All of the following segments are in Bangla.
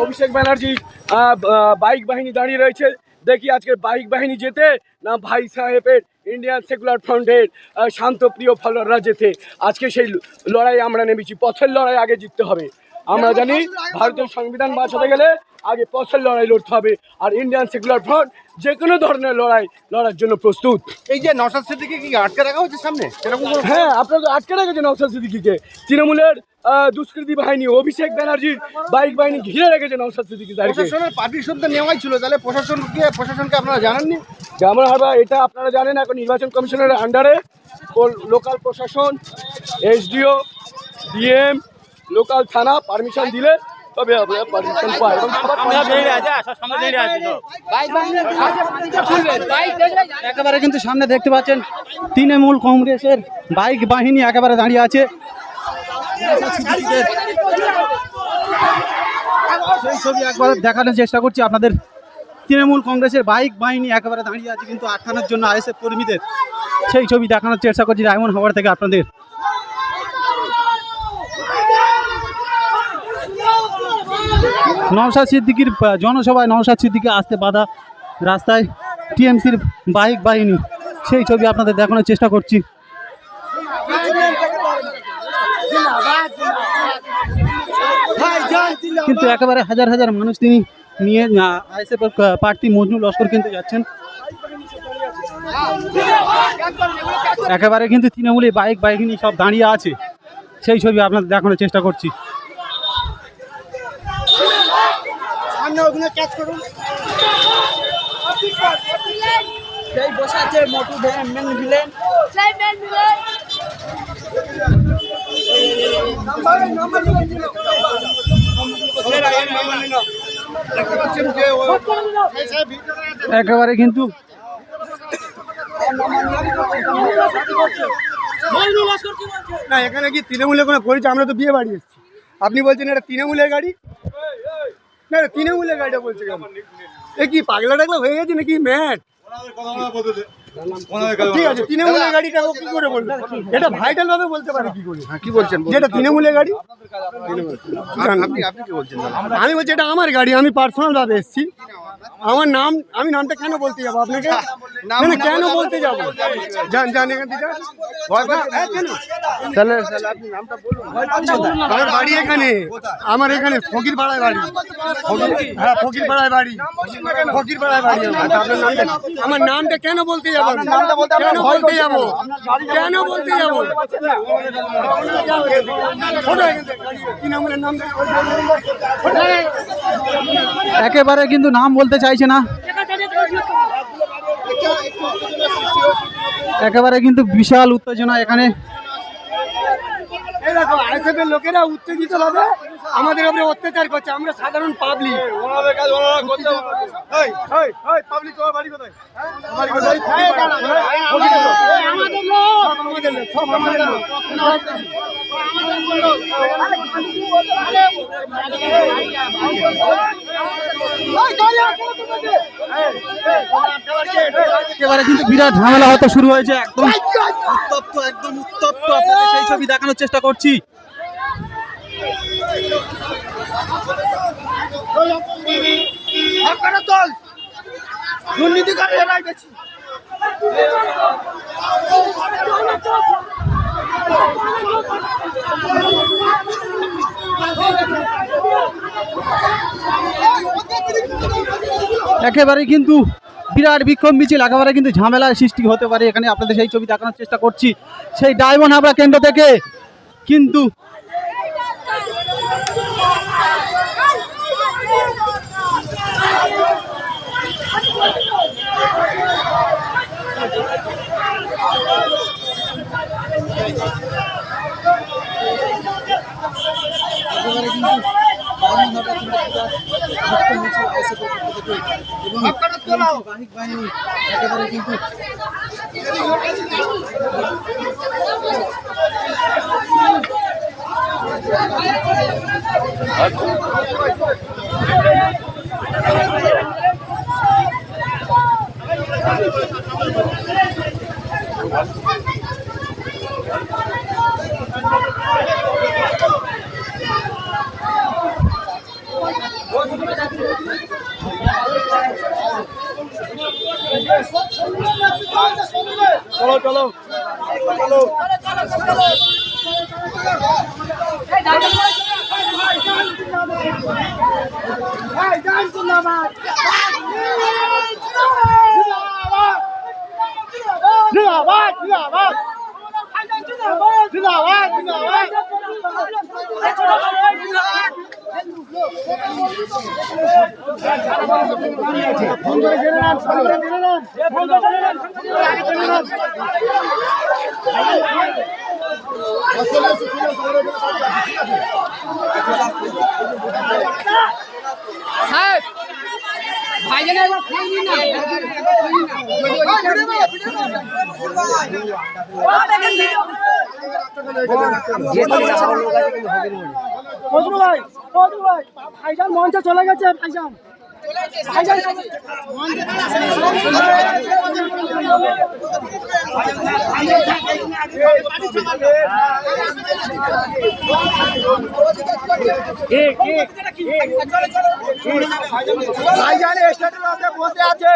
অভিষেক ব্যানার্জি বাইক বাহিনী দাঁড়িয়ে রয়েছে। দেখি আজকে বাইক বাহিনী যেতে না ভাই সাহেবের ইন্ডিয়ান সেকুলার ফ্রন্টের শান্তপ্রিয় ফলোয়াররা যেতে। আজকে সেই লড়াই আমরা নেমেছি। পথের লড়াই আগে জিততে হবে। আমরা জানি ভারতের সংবিধান বাঁচাতে গেলে আগে পথের লড়াই লড়তে হবে, আর ইন্ডিয়ান সেকুলার ফ্রন্ট যে কোনো ধরনের লড়াই লড়ার জন্য প্রস্তুত। এই যে নওশাদ সিদ্দিকী কি আটকে রাখা হচ্ছে সামনে? হ্যাঁ, আপনারা তো আটকে রেখেছেন নওশাদ সিদ্দিকীকে। তৃণমূলের দুষ্কৃতী বাহিনী অভিষেক ব্যানার্জির বাইক বাহিনী ঘিরে রেখেছে নওশাদ সিদ্দিকী। প্রশাসনের পারমিশন তো নেওয়াই ছিল, তাহলে প্রশাসনকে আপনারা জানাননি? যেমন হবে এটা আপনারা জানেন, এখন নির্বাচন কমিশনের আন্ডারে লোকাল প্রশাসন, এসডিও, ডিএম, লোকাল থানা পারমিশন দিলে তবে আমরা পারমিশন পাই। একেবারে কিন্তু সামনে দেখতে পাচ্ছেন তৃণমূল কংগ্রেসের বাইক বাহিনী একেবারে দাঁড়িয়ে আছে। সেই ছবি একবার দেখানোর চেষ্টা করছি আপনাদের। তৃণমূল কংগ্রেসের বাইক বাহিনী একেবারে দাঁড়িয়ে আছে কিন্তু আটকানোর জন্য আইএসএফ কর্মীদের। সেই ছবি দেখানোর চেষ্টা করছি ডায়মন্ড হারবার থেকে আপনাদের। নওশাদ সিদ্দিকীর জনসভায় নওশাদ সিদ্দিকী আসতে বাধা, রাস্তায় টিএমসির বাইক বাহিনী, সেই ছবি আপনাদের দেখানোর চেষ্টা করছি। কিন্তু একেবারে হাজার হাজার মানুষ তিনি নিয়ে আইএসএফ প্রার্থী মজনু লস্কর কিন্তু যাচ্ছেন। একেবারে কিন্তু তৃণমূলের বাইক বাহিনী সব দাঁড়িয়ে আছে, সেই ছবি আপনাদের দেখানোর চেষ্টা করছি। একেবারে কিন্তু না, এখানে কি তৃণমূলের কোনো পরিচয়? আমরা তো বিয়ে বাড়ি এসেছি, আপনি বলছেন এটা তৃণমূলের গাড়ি? না, তৃণমূলের গাড়িটা বলছে এ কি পাগলা টাগলা হয়ে গেছে নাকি ম্যাট? ঠিক আছে, তৃণমূলের গাড়িটা কি করে বলবে? এটা ভাইটাল ভাবে বলতে পারে কি করে? কি বলছেন? যেটা তৃণমূলের গাড়ি আপনি কি বলছেন? আমি বলছি এটা আমার গাড়ি, আমি পার্সোনাল ভাবে এসেছি। আমার নাম, আমি নামটা কেন বলতে যাবো আপনাকে? কেন বলতে যাবো? যান যান এখান থেকে। তাহলে আপনি নামটা বলুন। আমার বাড়ি এখানে, আমার এখানে ফকিরপাড়ায় বাড়ি। হ্যাঁ, ফকিরপাড়ায় বাড়ি, ফকিরপাড়ায় বাড়ি। আমার নামটা কেন বলতে যাবো? কেন বলতে যাবো? কেন বলতে যাবো? একেবারে কিন্তু নাম বলতে চাইছে না, একেবারে কিন্তু বিশাল উত্তেজনা এখানে। আইএসএফের লোকেরা উত্তেজিত ভাবে আমাদের উপরে অত্যাচার করছে, আমরা সাধারণ পাবলিক। একেবারে কিন্তু বিরাট ঝামেলা হতে শুরু হয়েছে, একদম উত্তপ্ত, একদম উত্তপ্ত। আপনাদের সেই ছবি দেখানোর চেষ্টা করছি। একেবারে কিন্তু বিরাট বিক্ষোভ মিছিল, একেবারে কিন্তু ঝামেলার সৃষ্টি হতে পারে এখানে। আপনাদের সেই ছবি দেখানোর চেষ্টা করছি সেই ডায়মন্ড হারবার কেন্দ্র থেকে। কিন্তু বাহিক বাহিনী একেবারে কিন্তু চলো চলো চলো সাহেব ভাইজান একবার ফোন দিন না ভাইজান মঞ্চে চলে গেছে ভাইজান ভাইজান স্টেটের মধ্যে বসে আছে।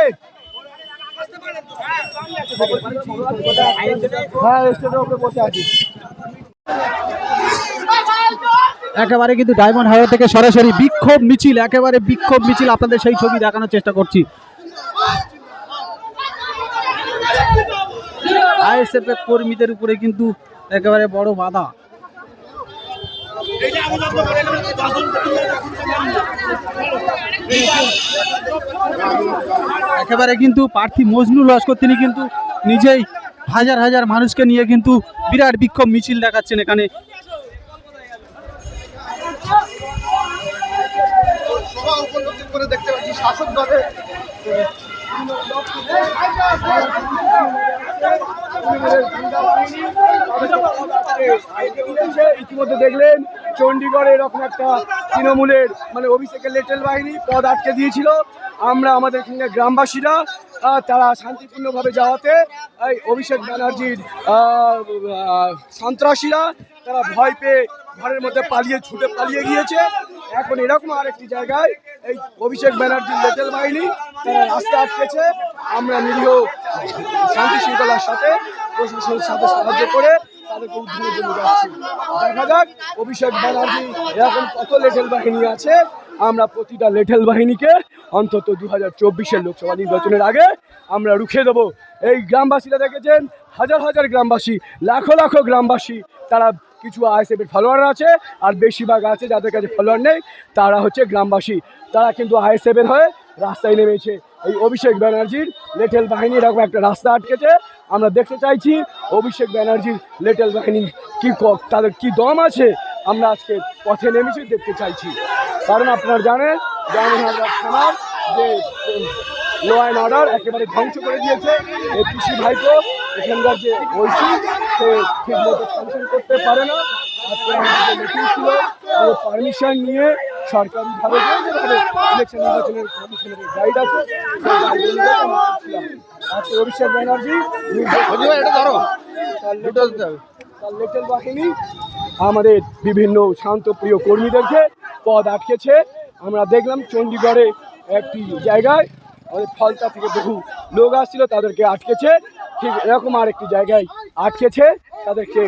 হ্যাঁ স্টেটের উপরে বসে আছে। একেবারে কিন্তু ডায়মন্ড হারবার থেকে সরাসরি বিক্ষোভ মিছিল, একেবারে বিক্ষোভ মিছিল আপনাদের সেই ছবি দেখানোর চেষ্টা করছি। আইএসএফ এর কর্মীদের উপরে কিন্তু একেবারে বড় বাধা। একেবারে কিন্তু প্রার্থী মজনুল লস্কর তিনি কিন্তু নিজেই হাজার হাজার মানুষকে নিয়ে কিন্তু বিরাট বিক্ষোভ মিছিল দেখাচ্ছেন এখানে। সভা উপলক্ষে করে দেখতে পাচ্ছি শাসক দলের ইতিমধ্যে দেখলেন চণ্ডীগড়ে এরকম একটা তৃণমূলের মানে অভিষেকের লেটেল বাহিনী পদ আটকে দিয়েছিল। আমরা আমাদের এখানে গ্রামবাসীরা তারা শান্তিপূর্ণভাবে যাওয়াতে এই অভিষেক ব্যানার্জির সন্ত্রাসীরা তারা ভয় পেয়ে ঘরের মধ্যে ছুটে পালিয়ে গিয়েছে। এখন এরকম আরেকটি জায়গায় এই অভিষেক ব্যানার্জির লেটেল বাহিনী তারা রাস্তা আটকেছে। আমরা নিরীহ শান্তি শৃঙ্খলার সাথে প্রশাসনের সাথে সাহায্য করে তাদেরকে উদ্ধারের জন্য যাচ্ছি। দেখা যাক অভিষেক ব্যানার্জি এরকম কত লেটেল বাহিনী আছে। আমরা প্রতিটা লেটেল বাহিনীকে অন্তত 2024-এর লোকসভা নির্বাচনের আগে আমরা রুখে দেবো। এই গ্রামবাসীরা দেখেছেন, হাজার হাজার গ্রামবাসী, লাখো লাখো গ্রামবাসী, তারা কিছু আইএসএফের ফলোয়ার আছে আর বেশিরভাগ আছে যাদের কাছে ফলোয়ার নেই, তারা হচ্ছে গ্রামবাসী। তারা কিন্তু আইএসএফের হয়ে রাস্তায় নেমেছে। এই অভিষেক ব্যানার্জির লেটেল বাহিনী এরকম একটা রাস্তা আটকেছে। আমরা দেখতে চাইছি অভিষেক ব্যানার্জির লেটেল বাহিনী তাদের কি দম আছে। আমরা আজকে পথে নেমেছি, দেখতে চাইছি। কারণ আপনারা জানেন ডায়মন্ড হারবার থানার যে ল অ্যান্ড অর্ডার একেবারে ধ্বংস করে দিয়েছে এই পিসি ভাইকে। এখানকার যে ঐশী সে ঠিক মতো ফাংশন করতে পারে না। আজকে আমাদের মিটিং ছিল, পারমিশন নিয়ে সরকারিভাবে যেভাবে ইলেকশন নির্বাচনের কমিশনের গাইড আছে আজকে অভিষেক ব্যানার্জি তার লেটেল বাহিনী আমাদের বিভিন্ন শান্তপ্রিয় কর্মীদেরকে পদ আটকেছে। আমরা দেখলাম চণ্ডীগড়ে একটি জায়গায় আমাদের ফলতা থেকে বহু লোক আসছিল, তাদেরকে আটকেছে। ঠিক এরকম আরেকটি জায়গায় আটকেছে তাদেরকে।